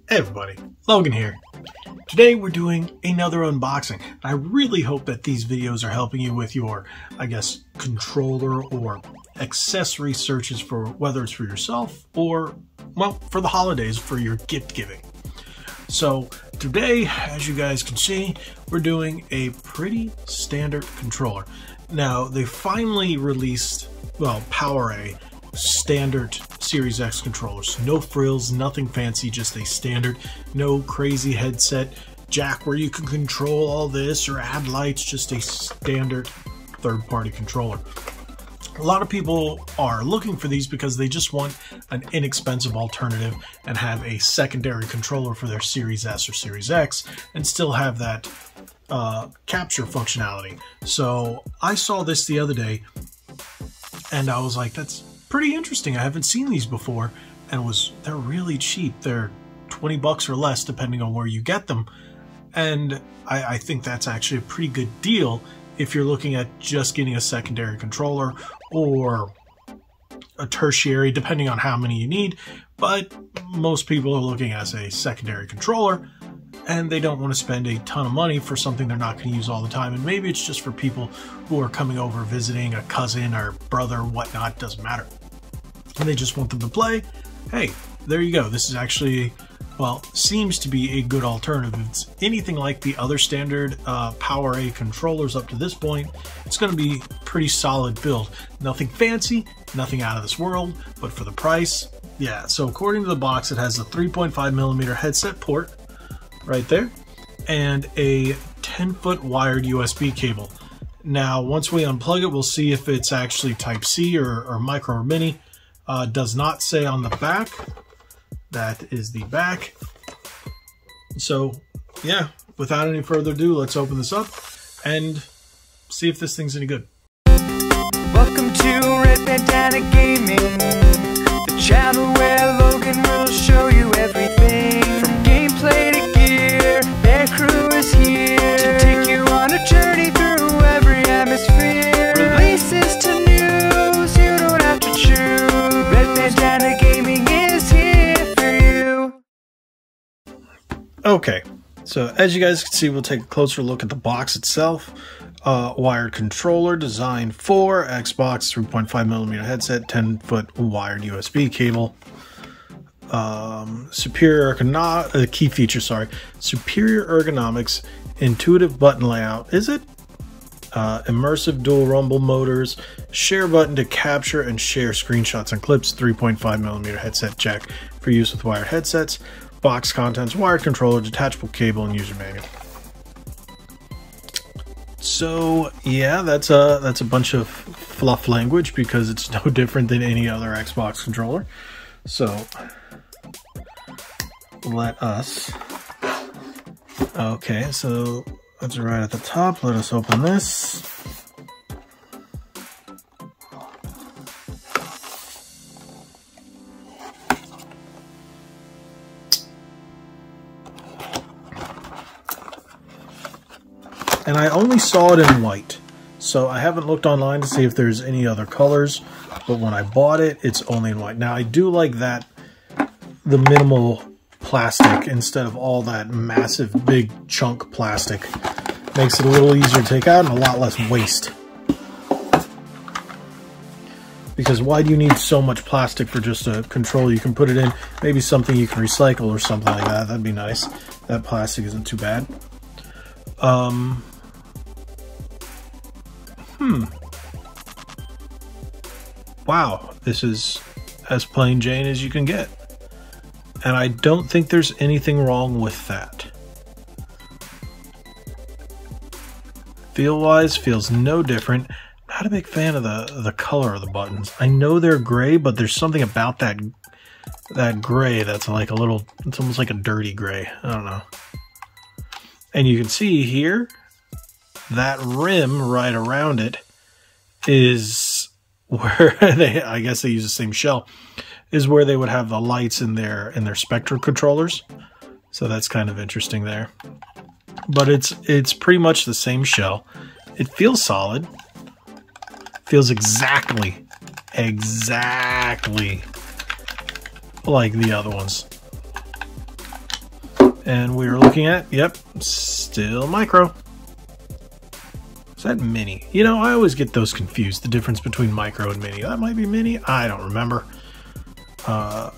Hey everybody, Logan here. Today we're doing another unboxing. I really hope that these videos are helping you with your, controller or accessory searches for whether it's for yourself or, well, for the holidays for your gift giving. So today, as you guys can see, we're doing a pretty standard controller. Now, they finally released, well, PowerA standard Series X controllers. No frills, nothing fancy, just a standard, no crazy headset jack where you can control all this or add lights, just a standard third-party controller. A lot of people are looking for these because they just want an inexpensive alternative and have a secondary controller for their Series S or Series X and still have that capture functionality. So I saw this the other day and I was like, that's pretty interesting. I haven't seen these before, and they're really cheap. They're 20 bucks or less depending on where you get them. And I think that's actually a pretty good deal if you're looking at just getting a secondary controller or a tertiary, depending on how many you need. But most people are looking at a secondary controller and they don't want to spend a ton of money for something they're not going to use all the time. And maybe it's just for people who are coming over visiting a cousin or brother, whatnot, doesn't matter. And they just want them to play. Hey, there you go. This is actually, well, seems to be a good alternative. If it's anything like the other standard PowerA controllers up to this point, it's going to be pretty solid build. Nothing fancy, nothing out of this world, but for the price, yeah. So according to the box, it has a 3.5mm headset port right there and a 10-foot wired USB cable. Now, once we unplug it, we'll see if it's actually Type-C or micro or mini. Does not say on the back. That is the back. So, yeah, without any further ado, let's open this up and see if this thing's any good. Welcome to Red Bandana Gaming, the channel where Logan will show you everything from gameplay to gear. Their crew is here to take you on a journey through every atmosphere. Releases to news, you don't have to choose. Red Bandana Gaming is here for you. Okay, so as you guys can see, we'll take a closer look at the box itself. Wired controller designed for Xbox, 3.5mm headset, 10-foot wired USB cable. Superior key feature, superior ergonomics, intuitive button layout. Is it? Immersive dual rumble motors, share button to capture and share screenshots and clips, 3.5mm headset jack for use with wired headsets, box contents, wired controller, detachable cable, and user manual. So yeah, that's a bunch of fluff language because it's no different than any other Xbox controller. So let us, okay, so that's right at the top. Let us open this. And I only saw it in white, so I haven't looked online to see if there's any other colors, but when I bought it, it's only in white. Now, I do like that, the minimal plastic instead of all that massive big chunk plastic. Makes it a little easier to take out and a lot less waste. Because why do you need so much plastic for just a controller? You can put it in maybe something you can recycle or something like that. That'd be nice. That plastic isn't too bad. Wow, this is as plain Jane as you can get. And I don't think there's anything wrong with that. Feel-wise, feels no different. Not a big fan of the color of the buttons. I know they're gray, but there's something about that gray that's like a little, it's almost like a dirty gray. I don't know. And you can see here, that rim right around it is where I guess they use the same shell, is where they would have the lights in their Spectra controllers. So that's kind of interesting there. But it's pretty much the same shell. It feels solid. Feels exactly like the other ones. And we're looking at, yep, still micro. Is that mini? You know, I always get those confused, the difference between micro and mini. That might be mini, I don't remember.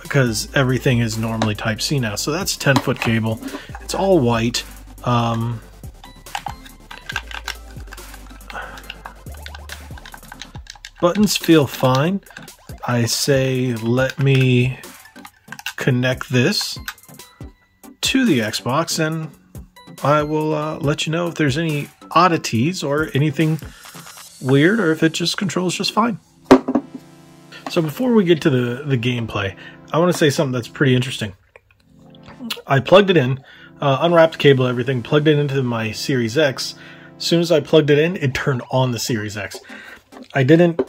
Because everything is normally Type C now. So that's a 10-foot cable. It's all white. Buttons feel fine. I say let me connect this to the Xbox and I will let you know if there's any oddities or anything weird or if it just controls just fine. So before we get to the gameplay, I want to say something that's pretty interesting. I plugged it in, unwrapped the cable, everything, plugged it into my Series X. As soon as I plugged it in, it turned on the Series X. I didn't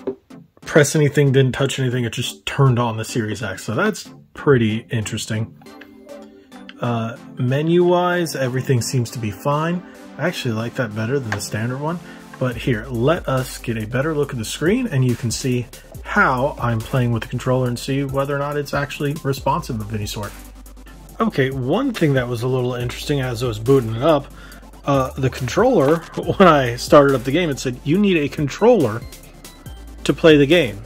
press anything, didn't touch anything, it just turned on the Series X. So that's pretty interesting. Menu-wise, everything seems to be fine. I actually like that better than the standard one. But here, let us get a better look at the screen and you can see how I'm playing with the controller and see whether or not it's actually responsive of any sort. Okay, one thing that was a little interesting as I was booting it up, the controller, when I started up the game, it said you need a controller to play the game.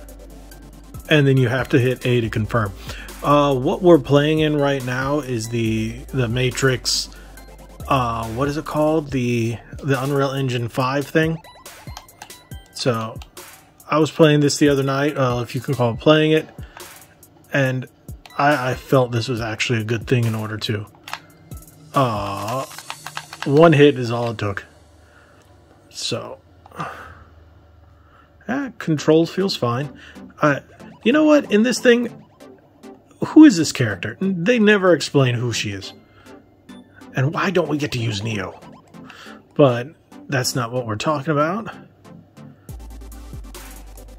And then you have to hit A to confirm. What we're playing in right now is the Matrix, what is it called? The Unreal Engine 5 thing. So I was playing this the other night, if you can call it playing it, and I felt this was actually a good thing in order to. One hit is all it took. So, controls feels fine. You know what? In this thing, who is this character? They never explain who she is. And why don't we get to use Neo? But that's not what we're talking about.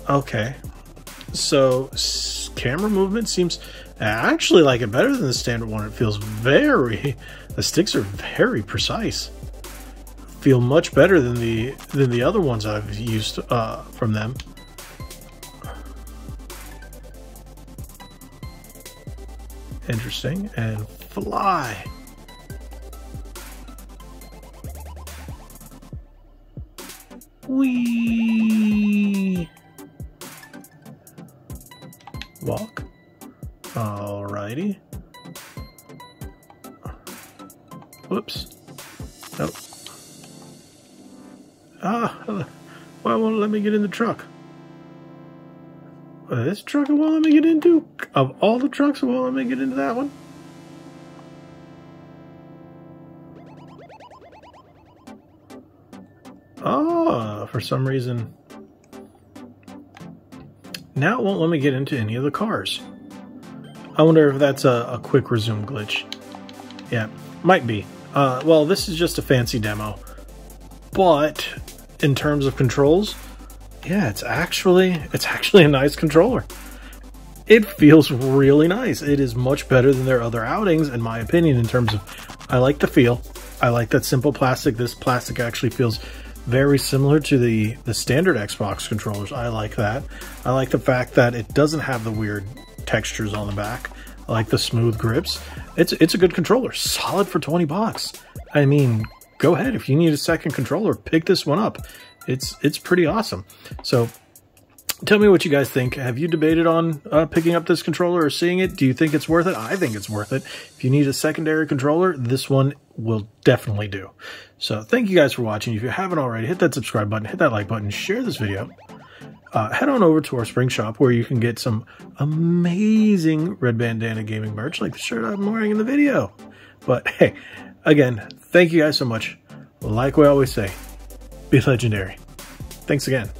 Okay. So, camera movement seems... I actually like it better than the standard one. It feels very... The sticks are very precise. Feel much better than the other ones I've used from them. Interesting. And fly. Whee! Walk. Alrighty. Whoops. Nope. Why won't it let me get in the truck? This truck it won't let me get into? Of all the trucks, it won't let me get into that one? Oh, for some reason. Now it won't let me get into any of the cars. I wonder if that's a quick resume glitch. Yeah, might be. Well, this is just a fancy demo. But in terms of controls, yeah, it's actually a nice controller. It feels really nice. It is much better than their other outings, in my opinion, in terms of, I like the feel. I like that simple plastic. This plastic actually feels very similar to the standard Xbox controllers. I like that. I like the fact that it doesn't have the weird textures on the back. I like the smooth grips. It's a good controller. Solid for 20 bucks. I mean, go ahead. If you need a second controller, pick this one up. It's pretty awesome. So tell me what you guys think. Have you debated on picking up this controller or seeing it? Do you think it's worth it? I think it's worth it. If you need a secondary controller, this one will definitely do. So thank you guys for watching. If you haven't already, hit that subscribe button, hit that like button, share this video. Head on over to our spring shop where you can get some amazing Red Bandana gaming merch like the shirt I'm wearing in the video. But hey, again, thank you guys so much. Like we always say, be legendary. Thanks again.